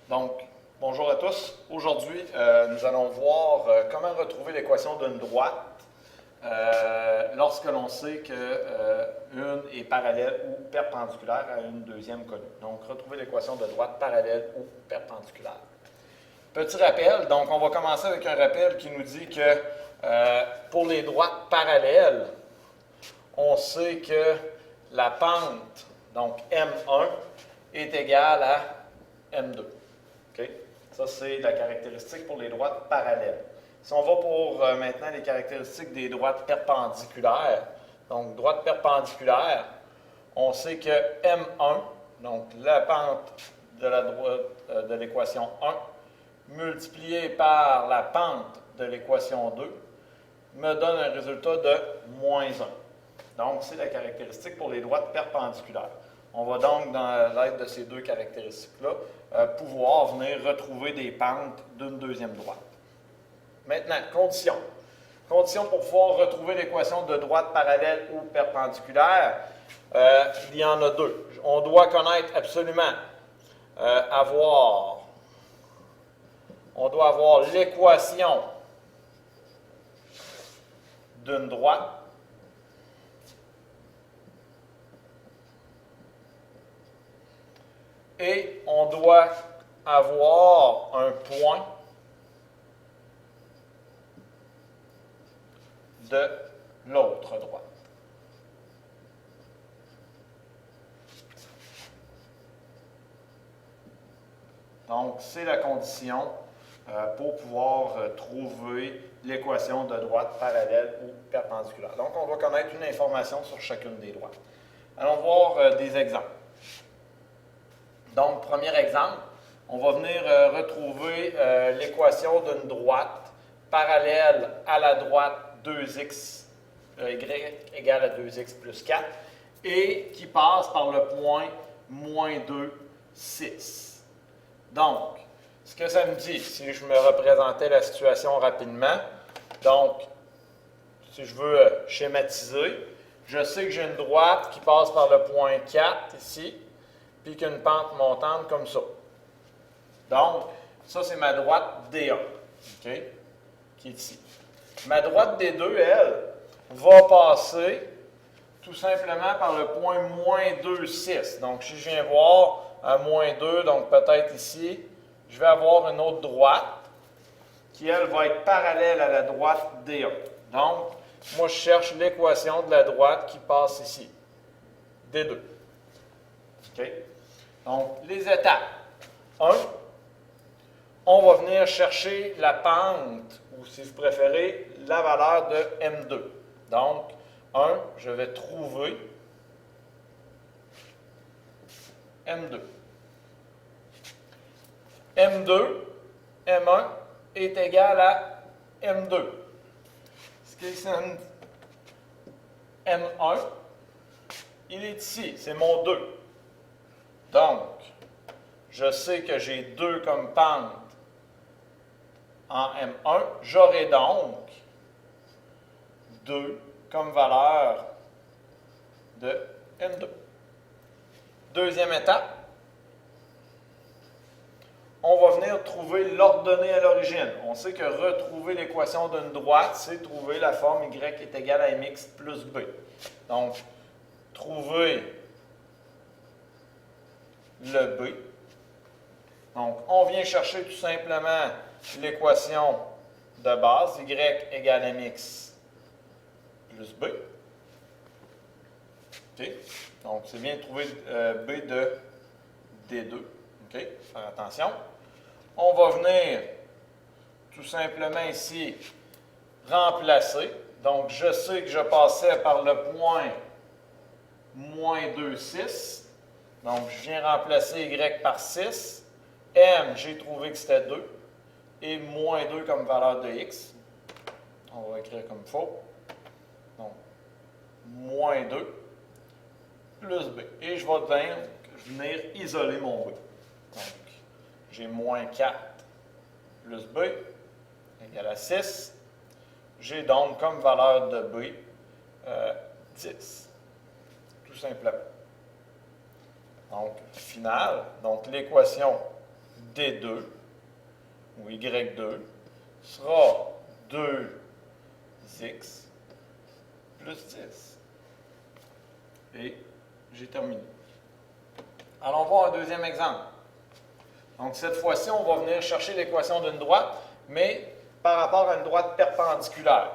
Donc, bonjour à tous. Aujourd'hui, nous allons voir comment retrouver l'équation d'une droite lorsque l'on sait qu'une est parallèle ou perpendiculaire à une deuxième connue. Donc, retrouver l'équation de droite parallèle ou perpendiculaire. Petit rappel, donc on va commencer avec un rappel qui nous dit que pour les droites parallèles, on sait que la pente, donc M1, est égale à M2. Okay? Ça, c'est la caractéristique pour les droites parallèles. Si on va pour maintenant les caractéristiques des droites perpendiculaires, donc droite perpendiculaire, on sait que M1, donc la pente de la droite de l'équation 1, multiplié par la pente de l'équation 2, me donne un résultat de moins 1. Donc, c'est la caractéristique pour les droites perpendiculaires. On va donc, dans l'aide de ces deux caractéristiques-là, pouvoir venir retrouver des pentes d'une deuxième droite. Maintenant, conditions. Conditions pour pouvoir retrouver l'équation de droite parallèle ou perpendiculaire, il y en a deux. On doit connaître absolument on doit avoir l'équation d'une droite et on doit avoir un point de l'autre droite. Donc, c'est la condition pour pouvoir trouver l'équation de droite parallèle ou perpendiculaire. Donc, on va connaître une information sur chacune des droites. Allons voir des exemples. Donc, premier exemple, on va venir retrouver l'équation d'une droite parallèle à la droite 2x y égale à 2x plus 4 et qui passe par le point moins 2, 6. Donc, ce que ça me dit, si je me représentais la situation rapidement, donc, si je veux schématiser, je sais que j'ai une droite qui passe par le point 4 ici, puis qu'une pente montante comme ça. Donc, ça, c'est ma droite D1, okay, qui est ici. Ma droite D2, elle, va passer tout simplement par le point moins 2, 6. Donc, si je viens voir à moins 2, donc peut-être ici, je vais avoir une autre droite qui, elle, va être parallèle à la droite D1. Donc, moi, je cherche l'équation de la droite qui passe ici, D2. Okay? Donc, les étapes. 1, on va venir chercher la pente, ou si vous préférez, la valeur de M2. Donc, 1, je vais trouver M2. M2, M1 est égal à M2. Ce qui est M1, il est ici, c'est mon 2. Donc, je sais que j'ai 2 comme pente en M1. J'aurai donc 2 comme valeur de M2. Deuxième étape, on va venir trouver l'ordonnée à l'origine. On sait que retrouver l'équation d'une droite, c'est trouver la forme y est égale à mx plus b. Donc, trouver le b. Donc, on vient chercher tout simplement l'équation de base, y égale à mx plus b. Okay. Donc, c'est bien de trouver b de D2. Okay. Faire attention. On va venir tout simplement ici remplacer. Donc, je sais que je passais par le point moins 2, 6. Donc, je viens remplacer y par 6. M, j'ai trouvé que c'était 2. Et moins 2 comme valeur de x. On va écrire comme faux. Donc, moins 2 plus b. Et je vais venir isoler mon b. Donc, j'ai moins 4 plus b égale à 6. J'ai donc comme valeur de b 10. Tout simplement. Donc, final, donc l'équation D2 ou Y2 sera 2x plus 10. Et j'ai terminé. Allons voir un deuxième exemple. Donc, cette fois-ci, on va venir chercher l'équation d'une droite, mais par rapport à une droite perpendiculaire.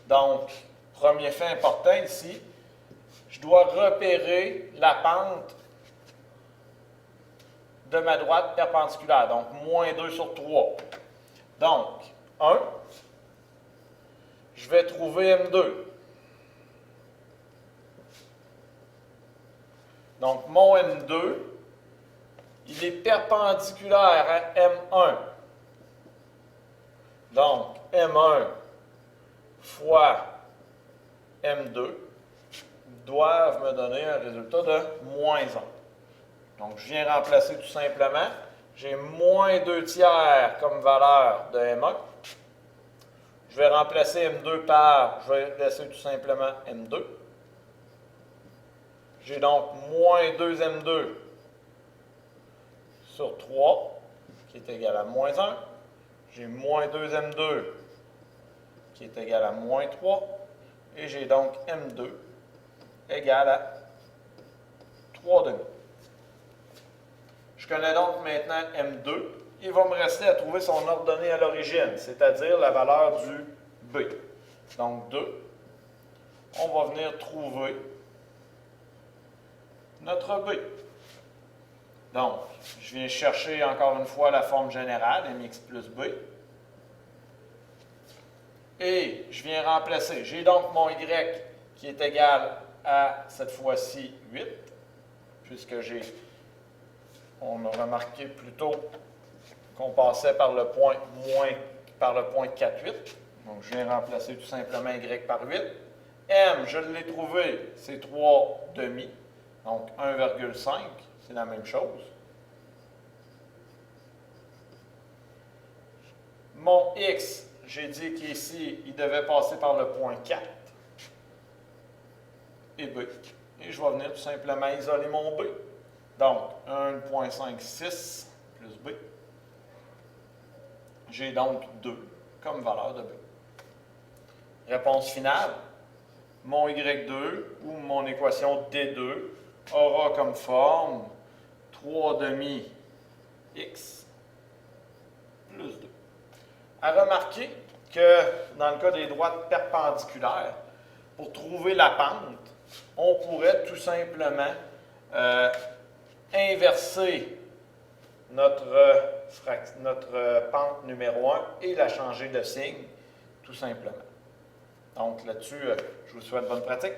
Donc, premier fait important ici, je dois repérer la pente de ma droite perpendiculaire. Donc, moins 2 sur 3. Donc, 1, je vais trouver M2. Donc, mon M2, il est perpendiculaire à M1. Donc, M1 fois M2 doivent me donner un résultat de moins 1. Donc, je viens remplacer tout simplement. J'ai moins 2 tiers comme valeur de M1. Je vais remplacer M2 par, je vais laisser tout simplement M2. J'ai donc moins 2M2 sur 3, qui est égal à moins 1. J'ai moins 2M2, qui est égal à moins 3. Et j'ai donc M2 égal à 3 demi. Je connais donc maintenant M2. Il va me rester à trouver son ordonnée à l'origine, c'est-à-dire la valeur du B. Donc 2. On va venir trouver notre B. Donc, je viens chercher encore une fois la forme générale, mx plus b. Et je viens remplacer. J'ai donc mon y qui est égal à, cette fois-ci, 8, puisque on a remarqué plus tôt qu'on passait par le point 4, 8. Donc, je viens remplacer tout simplement y par 8. M, je l'ai trouvé, c'est 3 demi. Donc, 1,5, c'est la même chose. Mon x, j'ai dit qu'ici, il devait passer par le point 4 et b. Et je vais venir tout simplement isoler mon b. Donc, 1,56 plus b. J'ai donc 2 comme valeur de b. Réponse finale. Mon y2 ou mon équation D2 aura comme forme 3 demi x plus 2. À remarquer que dans le cas des droites perpendiculaires, pour trouver la pente, on pourrait tout simplement inverser notre pente numéro 1 et la changer de signe, tout simplement. Donc là-dessus, je vous souhaite bonne pratique.